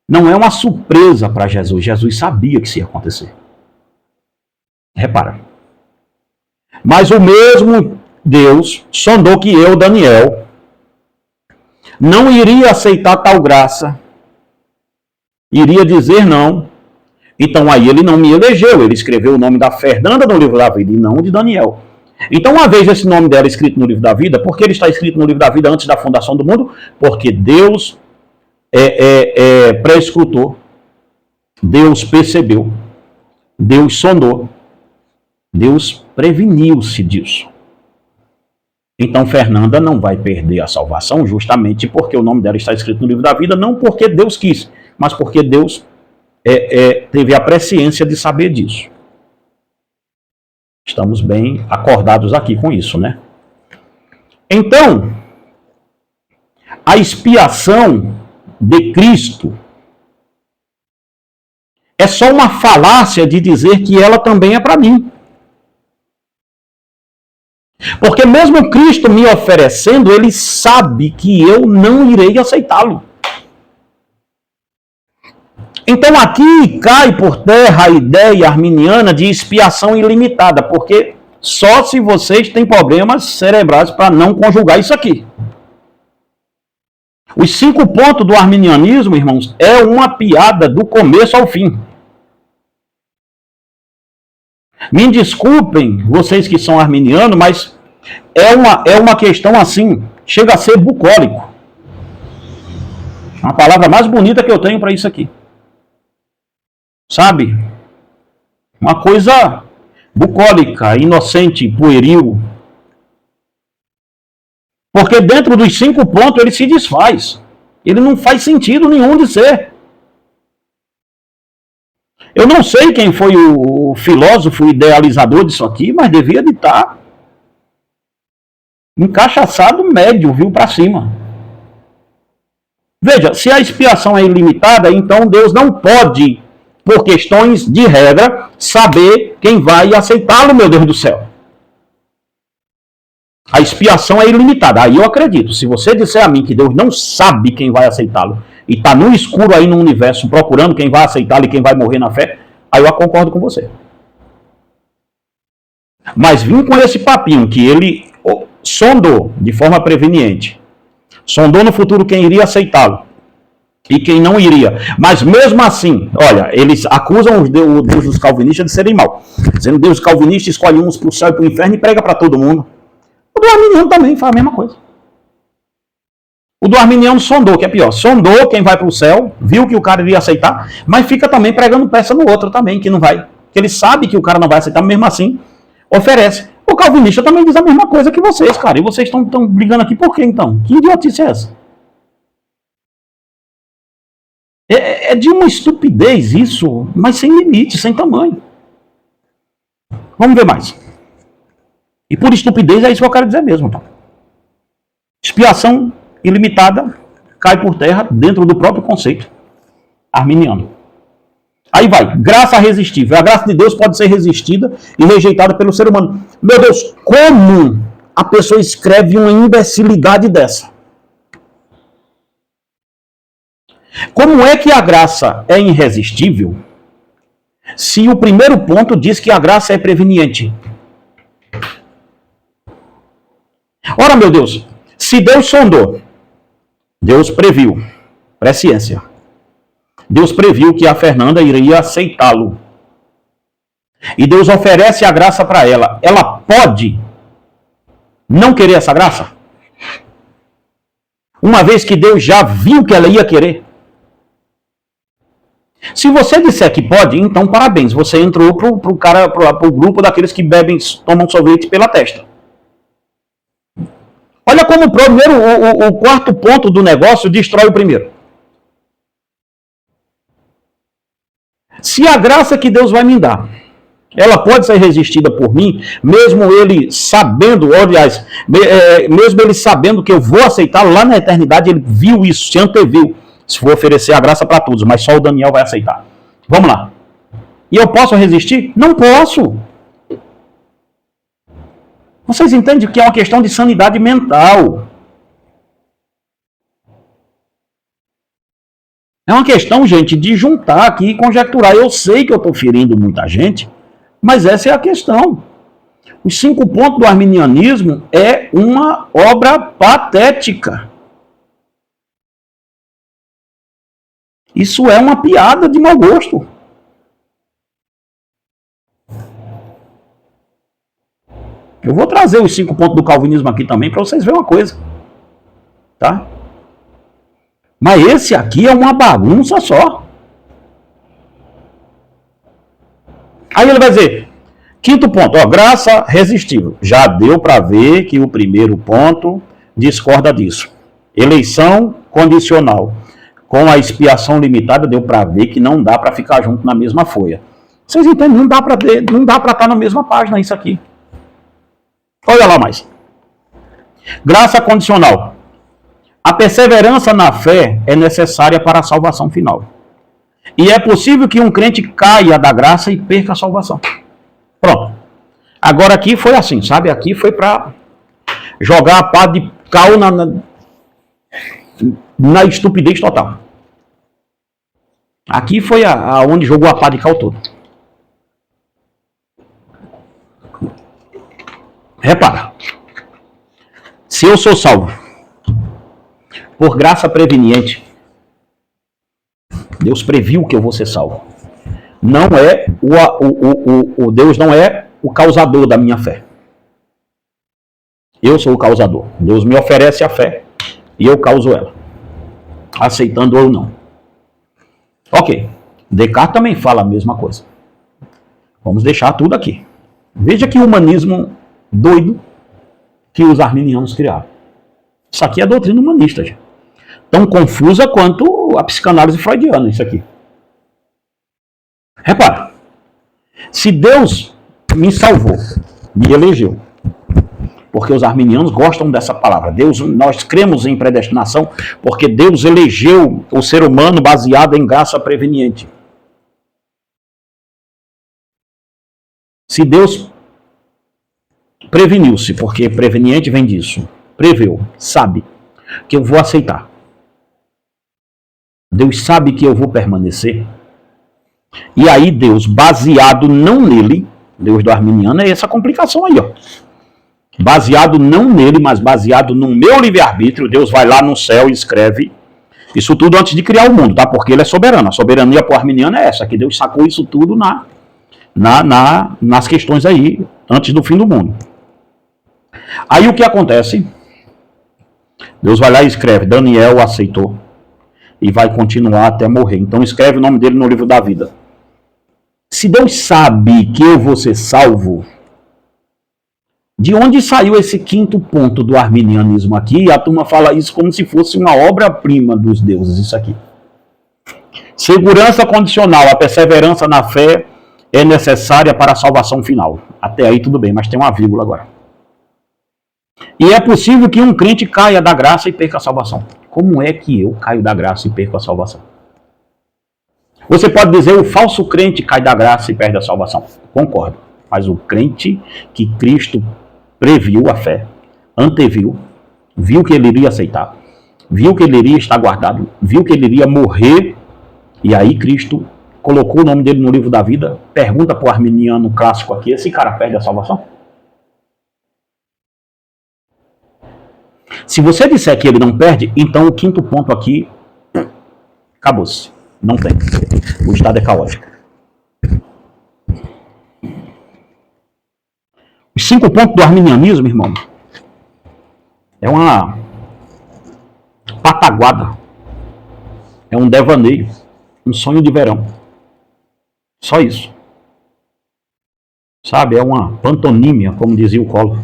Não é uma surpresa para Jesus. Jesus sabia que isso ia acontecer. Repara. Mas o mesmo Deus sondou que eu, Daniel, não iria aceitar tal graça, iria dizer não. Então aí ele não me elegeu, ele escreveu o nome da Fernanda no livro da vida e não de Daniel. Então, uma vez esse nome dela escrito no livro da vida, por que ele está escrito no livro da vida antes da fundação do mundo? Porque Deus pré-escrutou, Deus percebeu, Deus sondou, Deus preveniu-se disso. Então Fernanda não vai perder a salvação justamente porque o nome dela está escrito no livro da vida, não porque Deus quis, mas porque Deus teve a presciência de saber disso. Estamos bem acordados aqui com isso, né? Então, a expiação de Cristo é só uma falácia de dizer que ela também é para mim. Porque mesmo Cristo me oferecendo, ele sabe que eu não irei aceitá-lo. Então aqui cai por terra a ideia arminiana de expiação ilimitada, porque só se vocês têm problemas cerebrais para não conjugar isso aqui. Os 5 pontos do arminianismo, irmãos, é uma piada do começo ao fim. Me desculpem, vocês que são arminianos, mas é uma questão assim, chega a ser bucólico. A palavra mais bonita que eu tenho para isso aqui. Sabe? Uma coisa bucólica, inocente, pueril. Porque dentro dos 5 pontos ele se desfaz. Ele não faz sentido nenhum de ser. Eu não sei quem foi o filósofo idealizador disso aqui, mas devia de estar encaixaçado médio, viu, para cima. Veja, se a expiação é ilimitada, então Deus não pode, por questões de regra, saber quem vai aceitá-lo, meu Deus do céu. A expiação é ilimitada. Aí eu acredito. Se você disser a mim que Deus não sabe quem vai aceitá-lo e está no escuro aí no universo procurando quem vai aceitá-lo e quem vai morrer na fé, aí eu concordo com você. Mas vim com esse papinho que ele sondou de forma preveniente. Sondou no futuro quem iria aceitá-lo e quem não iria. Mas mesmo assim, olha, eles acusam o Deus dos calvinistas de serem maus. Dizendo que Deus calvinista escolhe uns para o céu e para o inferno e prega para todo mundo. O do arminiano também faz a mesma coisa. O do arminiano sondou, que é pior. Sondou quem vai para o céu, viu que o cara iria aceitar, mas fica também pregando peça no outro também, que não vai. Que ele sabe que o cara não vai aceitar, mesmo assim, oferece. O calvinista também diz a mesma coisa que vocês, cara. E vocês estão brigando aqui por quê, então? Que idiotice é essa? É de uma estupidez isso, mas sem limite, sem tamanho. Vamos ver mais. E por estupidez é isso que eu quero dizer mesmo. Tá? Expiação ilimitada cai por terra dentro do próprio conceito arminiano. Aí vai, graça resistível. A graça de Deus pode ser resistida e rejeitada pelo ser humano. Meu Deus, como a pessoa escreve uma imbecilidade dessa? Como é que a graça é irresistível se o primeiro ponto diz que a graça é preveniente? Ora, meu Deus, se Deus sondou, Deus previu, presciência. Deus previu que a Fernanda iria aceitá-lo. E Deus oferece a graça para ela. Ela pode não querer essa graça? Uma vez que Deus já viu que ela ia querer. Se você disser que pode, então parabéns, você entrou pro grupo daqueles que bebem, tomam sorvete pela testa. Olha como o quarto ponto do negócio destrói o primeiro. Se a graça que Deus vai me dar, ela pode ser resistida por mim, mesmo ele sabendo, aliás, mesmo ele sabendo que eu vou aceitar lá na eternidade, ele viu isso, se anteviu. Se for oferecer a graça para todos, mas só o Daniel vai aceitar. Vamos lá. E eu posso resistir? Não posso. Vocês entendem que é uma questão de sanidade mental. É uma questão, gente, de juntar aqui e conjecturar. Eu sei que eu estou ferindo muita gente, mas essa é a questão. Os 5 pontos do arminianismo é uma obra patética. Isso é uma piada de mau gosto. Eu vou trazer os 5 pontos do calvinismo aqui também para vocês verem uma coisa. Tá? Mas esse aqui é uma bagunça só. Aí ele vai dizer, 5º ponto, ó, graça resistível. Já deu para ver que o primeiro ponto discorda disso. Eleição condicional. Com a expiação limitada, deu para ver que não dá para ficar junto na mesma folha. Vocês entendem? Não dá para estar na mesma página isso aqui. Olha lá mais. Graça condicional. A perseverança na fé é necessária para a salvação final. E é possível que um crente caia da graça e perca a salvação. Pronto. Agora aqui foi assim, sabe? Aqui foi para jogar a pá de cal na estupidez total. Aqui foi onde jogou a pá de cal todo. Repara. Se eu sou salvo por graça preveniente, Deus previu que eu vou ser salvo. Não é Deus não é o causador da minha fé. Eu sou o causador. Deus me oferece a fé e eu causo ela, aceitando ou não. Ok. Descartes também fala a mesma coisa. Vamos deixar tudo aqui. Veja que humanismo doido que os arminianos criaram. Isso aqui é doutrina humanista, gente. Tão confusa quanto a psicanálise freudiana, isso aqui. Repara, se Deus me salvou, me elegeu, porque os arminianos gostam dessa palavra. Nós cremos em predestinação porque Deus elegeu o ser humano baseado em graça preveniente. Se Deus preveniu-se, porque preveniente vem disso, preveu, sabe que eu vou aceitar. Deus sabe que eu vou permanecer. E aí Deus, baseado não nele, Deus do arminiano é essa complicação aí, ó. Baseado não nele, mas baseado no meu livre-arbítrio, Deus vai lá no céu e escreve isso tudo antes de criar o mundo, tá? Porque ele é soberano. A soberania pro arminiano é essa, que Deus sacou isso tudo nas questões aí, antes do fim do mundo. Aí o que acontece? Deus vai lá e escreve, Daniel aceitou e vai continuar até morrer. Então escreve o nome dele no livro da vida. Se Deus sabe que eu vou ser salvo, de onde saiu esse 5º ponto do arminianismo aqui? A turma fala isso como se fosse uma obra-prima dos deuses, isso aqui. Segurança condicional, a perseverança na fé é necessária para a salvação final. Até aí tudo bem, mas tem uma vírgula agora. E é possível que um crente caia da graça e perca a salvação. Como é que eu caio da graça e perco a salvação? Você pode dizer o falso crente cai da graça e perde a salvação. Concordo. Mas o crente que Cristo previu a fé, anteviu, viu que ele iria aceitar, viu que ele iria estar guardado, viu que ele iria morrer, e aí Cristo colocou o nome dele no livro da vida, pergunta para o arminiano clássico aqui, esse cara perde a salvação? Se você disser que ele não perde, então o 5º ponto aqui, acabou-se. Não tem. O estado é caótico. Os 5 pontos do arminianismo, irmão, é uma pataguada. É um devaneio. Um sonho de verão. Só isso. Sabe, é uma pantonímia, como dizia o Collor.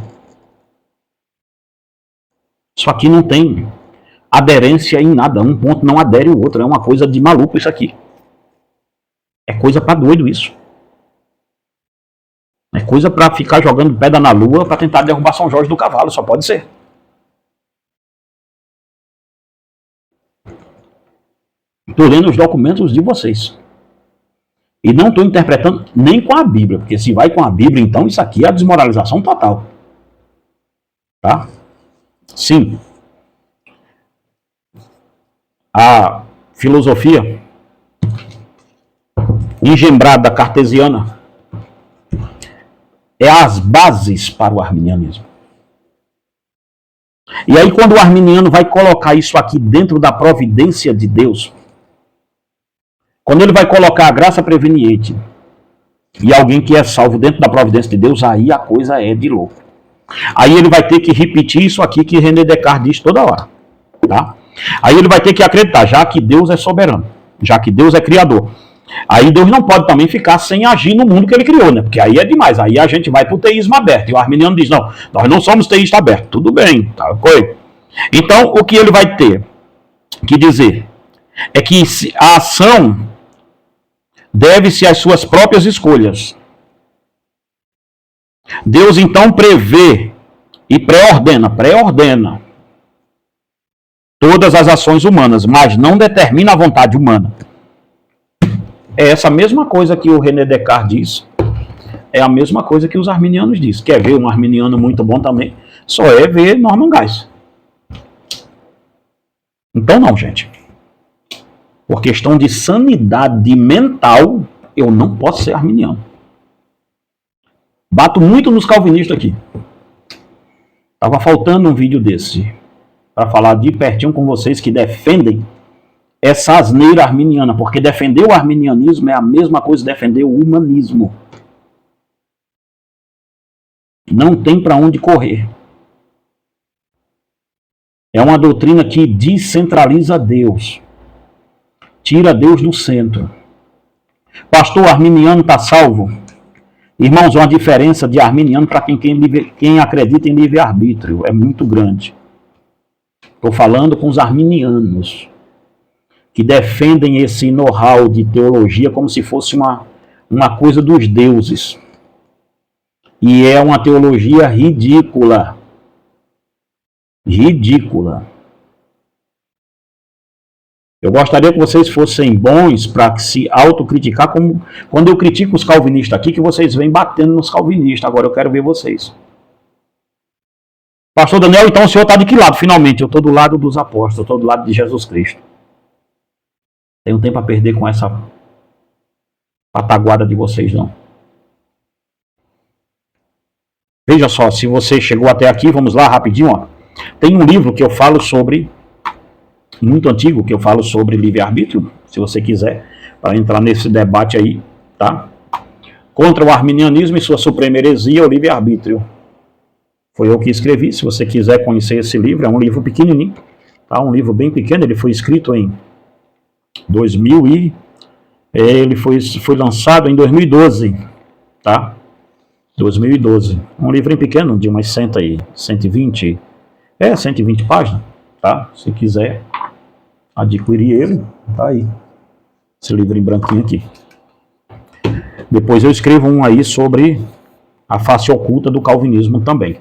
Isso aqui não tem aderência em nada. Um ponto não adere o outro. É uma coisa de maluco isso aqui. É coisa pra doido isso. É coisa pra ficar jogando pedra na lua pra tentar derrubar São Jorge do cavalo. Só pode ser. Estou lendo os documentos de vocês. E não estou interpretando nem com a Bíblia. Porque se vai com a Bíblia, então isso aqui é a desmoralização total. Tá? Sim. A filosofia engembrada cartesiana é as bases para o arminianismo. E aí quando o arminiano vai colocar isso aqui dentro da providência de Deus, quando ele vai colocar a graça preveniente e alguém que é salvo dentro da providência de Deus, aí a coisa é de louco. Aí ele vai ter que repetir isso aqui que René Descartes diz toda hora. Tá? Aí ele vai ter que acreditar, já que Deus é soberano, já que Deus é criador. Aí Deus não pode também ficar sem agir no mundo que ele criou, né? Porque aí é demais. Aí a gente vai para o teísmo aberto. E o arminiano diz, não, nós não somos teístas abertos. Tudo bem, tá, ok? Então, o que ele vai ter que dizer é que a ação deve-se às suas próprias escolhas. Deus, então, prevê e pré-ordena todas as ações humanas, mas não determina a vontade humana. É essa mesma coisa que o René Descartes diz. É a mesma coisa que os arminianos dizem. Quer ver um arminiano muito bom também? Só é ver Norman Geis. Então não, gente. Por questão de sanidade mental, eu não posso ser arminiano. Bato muito nos calvinistas aqui. Tava faltando um vídeo desse para falar de pertinho com vocês que defendem essa asneira arminiana, porque defender o arminianismo é a mesma coisa que defender o humanismo. Não tem para onde correr. É uma doutrina que descentraliza Deus. Tira Deus do centro. Pastor, arminiano está salvo? Irmãos, uma diferença de arminiano para quem acredita em livre-arbítrio é muito grande. Estou falando com os arminianos, que defendem esse know-how de teologia como se fosse uma coisa dos deuses. E é uma teologia ridícula. Ridícula. Eu gostaria que vocês fossem bons para se autocriticar, como quando eu critico os calvinistas aqui, que vocês vêm batendo nos calvinistas. Agora eu quero ver vocês. Pastor Daniel, então o senhor está de que lado? Finalmente, eu estou do lado dos apóstolos, eu estou do lado de Jesus Cristo. Tenho tempo a perder com essa pataguada de vocês, não. Veja só, se você chegou até aqui, vamos lá rapidinho, ó. Tem um livro que eu falo sobre, muito antigo, que eu falo sobre livre-arbítrio, se você quiser, para entrar nesse debate aí, tá? Contra o arminianismo e sua suprema heresia, o livre-arbítrio. Foi eu que escrevi, se você quiser conhecer esse livro, é um livro pequenininho, tá? Um livro bem pequeno, ele foi escrito em 2000 e... ele foi lançado em 2012, tá? 2012. Um livrinho pequeno, de umas 120 páginas, tá? Se quiser adquirir ele, tá aí. Esse livrinho branquinho aqui. Depois eu escrevo um aí sobre a face oculta do calvinismo também.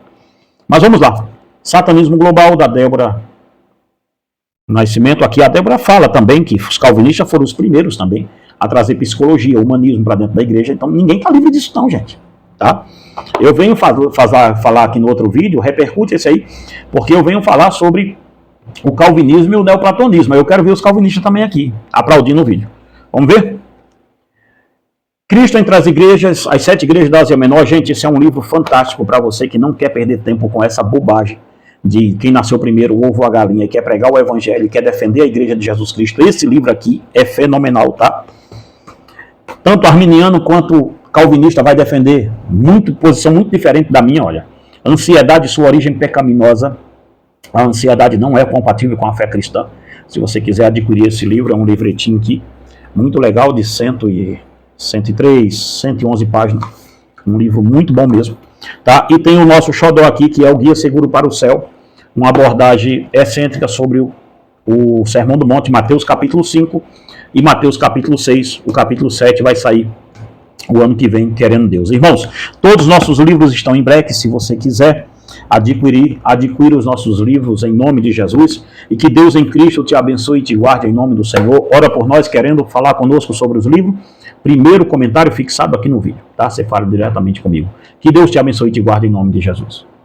Mas vamos lá. Satanismo global, da Débora Nascimento. Aqui a Débora fala também que os calvinistas foram os primeiros também a trazer psicologia, humanismo para dentro da igreja. Então ninguém está livre disso não, gente. Tá? Eu venho falar aqui no outro vídeo, repercute esse aí, porque eu venho falar sobre o calvinismo e o neoplatonismo. Eu quero ver os calvinistas também aqui, aplaudindo o vídeo. Vamos ver? Cristo entre as igrejas, as 7 igrejas da Ásia Menor. Gente, esse é um livro fantástico para você que não quer perder tempo com essa bobagem de quem nasceu primeiro, o ovo ou a galinha, e quer pregar o evangelho, e quer defender a igreja de Jesus Cristo. Esse livro aqui é fenomenal, tá? Tanto arminiano quanto calvinista vai defender posição muito diferente da minha, olha. Ansiedade e sua origem pecaminosa. A ansiedade não é compatível com a fé cristã. Se você quiser adquirir esse livro, é um livretinho aqui. muito legal, de 103, 111 páginas. Um livro muito bom mesmo. Tá? E tem o nosso xodó aqui, que é o Guia Seguro para o Céu, uma abordagem excêntrica sobre o Sermão do Monte, Mateus capítulo 5 e Mateus capítulo 6. O capítulo 7 vai sair o ano que vem, querendo Deus. Irmãos, todos os nossos livros estão em break. Se você quiser adquira os nossos livros em nome de Jesus, e que Deus em Cristo te abençoe e te guarde em nome do Senhor. Ora por nós, querendo falar conosco sobre os livros. Primeiro comentário fixado aqui no vídeo, tá? Você fala diretamente comigo. Que Deus te abençoe e te guarde em nome de Jesus.